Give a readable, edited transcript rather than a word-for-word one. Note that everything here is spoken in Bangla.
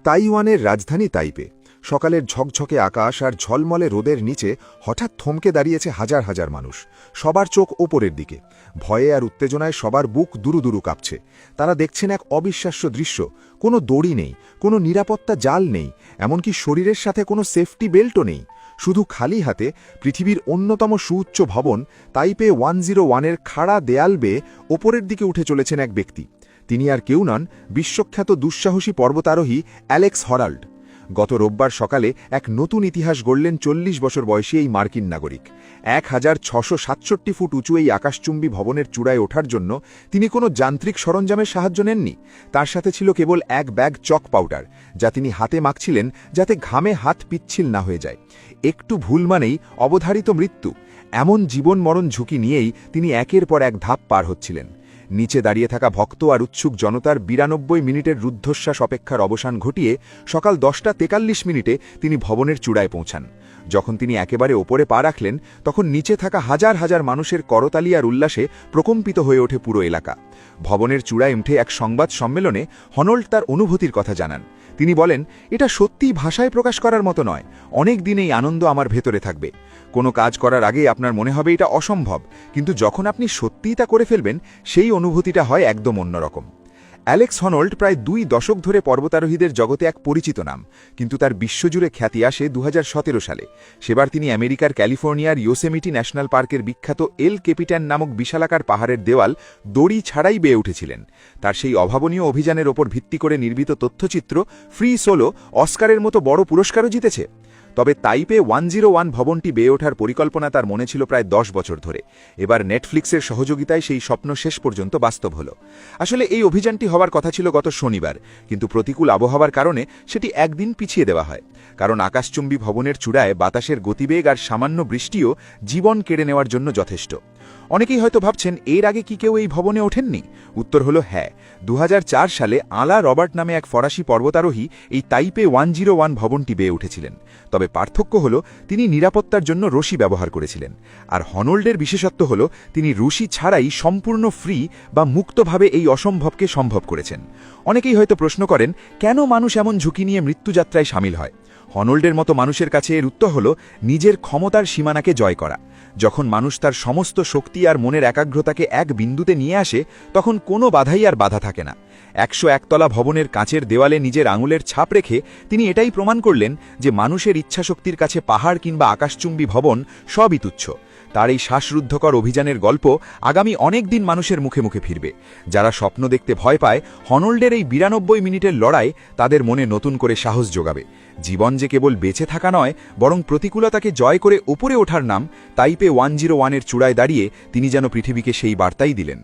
তাইওয়ানের রাজধানী তাইপে সকালের ঝকঝকে আকাশ আর ঝলমলে রোদের নিচে হঠাৎ থমকে দাঁড়িয়েছে হাজার হাজার মানুষ। সবার চোখ ওপরের দিকে, ভয়ে আর উত্তেজনায় সবার বুক দুরু দুরু কাঁপছে। তারা দেখছেন এক অবিশ্বাস্য দৃশ্য। কোনো দড়ি নেই, কোনো নিরাপত্তা জাল নেই, এমনকি শরীরের সাথে কোনো সেফটি বেল্টও নেই। শুধু খালি হাতে পৃথিবীর অন্যতম সুউচ্চ ভবন তাইপে 101-এর খাড়া দেয়াল বেয়ে ওপরের দিকে উঠে চলেছেন এক ব্যক্তি। তিনি আর কেউ নন, বিশ্বখ্যাত দুঃসাহসী পর্বতারোহী অ্যালেক্স হরাল্ড। গত রোববার সকালে এক নতুন ইতিহাস গড়লেন 40 বছর বয়সী এই মার্কিন নাগরিক। 1667 ফুট উঁচু এই আকাশচুম্বী ভবনের চূড়ায় ওঠার জন্য তিনি কোনো যান্ত্রিক সরঞ্জামের সাহায্য নেননি। তার সাথে ছিল কেবল এক ব্যাগ চক পাউডার, যা তিনি হাতে মাখছিলেন যাতে ঘামে হাত পিচ্ছিল না হয়ে যায়। একটু ভুল মানেই অবধারিত মৃত্যু। এমন জীবন মরণ ঝুঁকি নিয়েই তিনি একের পর এক ধাপ পার হচ্ছিলেন। নিচে দাঁড়িয়ে থাকা ভক্ত আর উৎসুক জনতার 92 মিনিটের রুদ্ধশ্বাস অপেক্ষার অবসান ঘটিয়ে সকাল 10:43 তিনি ভবনের চূড়ায় পৌঁছান। যখন তিনি একেবারে ওপরে পা রাখলেন, তখন নিচে থাকা হাজার হাজার মানুষের করতালি আর উল্লাসে প্রকম্পিত হয়ে ওঠে পুরো এলাকা। ভবনের চূড়ায় উঠে এক সংবাদ সম্মেলনে হনল্ড তার অনুভূতির কথা জানান। তিনি বলেন, এটা সত্যিই ভাষায় প্রকাশ করার মতো নয়। অনেক দিন এই আনন্দ আমার ভেতরে থাকবে। কোনো কাজ করার আগে আপনার মনে হবে এটা অসম্ভব, কিন্তু যখন আপনি সত্যিই তা করে ফেলবেন, সেই অনুভূতিটা হয় একদম অন্যরকম। অ্যালেক্স হনল্ড প্রায় 2 দশক ধরে পর্বতারোহীদের জগতে এক পরিচিত নাম, কিন্তু তার বিশ্বজুড়ে খ্যাতি আসে 2017 সালে। সেবার তিনি আমেরিকার ক্যালিফোর্নিয়ার ইয়োসেমিটি ন্যাশনাল পার্কের বিখ্যাত এল ক্যাপিটান নামক বিশালাকার পাহাড়ের দেওয়াল দড়ি ছাড়াই বেয়ে উঠেছিলেন। তার সেই অভাবনীয় অভিযানের ওপর ভিত্তি করে নির্মিত তথ্যচিত্র ফ্রি সোলো অস্কারের মতো বড় পুরস্কারও জিতেছে। তবে তাইপে 101 ভবনটি বেয়ে ওঠার পরিকল্পনা তার মনে ছিল প্রায় 10 বছর ধরে। এবার নেটফ্লিক্সের সহযোগিতায় সেই স্বপ্ন শেষ পর্যন্ত বাস্তব হল। আসলে এই অভিযানটি হওয়ার কথা ছিল গত শনিবার, কিন্তু প্রতিকূল আবহাওয়ার কারণে সেটি একদিন পিছিয়ে দেওয়া হয়। কারণ আকাশচুম্বী ভবনের চূড়ায় বাতাসের গতিবেগ আর সামান্য বৃষ্টিও জীবন কেড়ে নেওয়ার জন্য যথেষ্ট। অনেকেই হয়তো ভাবছেন, এর আগে কি কেউ এই ভবনে ওঠেননি? উত্তর হলো হ্যাঁ। 2004 সালে আলা রবার্ট নামে এক ফরাসি পর্বতারোহী এই তাইপে 101 ভবনটি বেয়ে উঠেছিলেন। তবে পার্থক্য হল তিনি নিরাপত্তার জন্য রশি ব্যবহার করেছিলেন। আর হনল্ডের বিশেষত্ব হল তিনি রশি ছাড়াই সম্পূর্ণ ফ্রি বা মুক্তভাবে এই অসম্ভবকে সম্ভব করেছেন। অনেকেই হয়তো প্রশ্ন করেন, কেন মানুষ এমন ঝুঁকি নিয়ে মৃত্যুযাত্রায় সামিল হয়? হনল্ডের মতো মানুষের কাছে এর উত্তর হল নিজের ক্ষমতার সীমানাকে জয় করা। যখন মানুষ তার সমস্ত শক্তি আর মনের একাগ্রতাকে এক বিন্দুতে নিয়ে আসে, তখন কোনো বাধাই আর বাধা থাকে না। 101 তলা ভবনের কাঁচের দেওয়ালে নিজের আঙুলের ছাপ রেখে তিনি এটাই প্রমাণ করলেন যে মানুষের ইচ্ছাশক্তির কাছে পাহাড় কিংবা আকাশচুম্বী ভবন সবই তুচ্ছ। তার এই শ্বাসরুদ্ধকর অভিযানের গল্প আগামী অনেক দিন মানুষের মুখে মুখে ফিরবে। যারা স্বপ্ন দেখতে ভয় পায়, হনল্ডের এই 92 মিনিটের লড়াই তাদের মনে নতুন করে সাহস যোগাবে। জীবন যে কেবল বেঁচে থাকা নয়, বরং প্রতিকূলতাকে জয় করে উপরে ওঠার নাম। তাইপে 101-এর চূড়ায় দাঁড়িয়ে তিনি যেন পৃথিবীকে সেই বার্তাই দিলেন।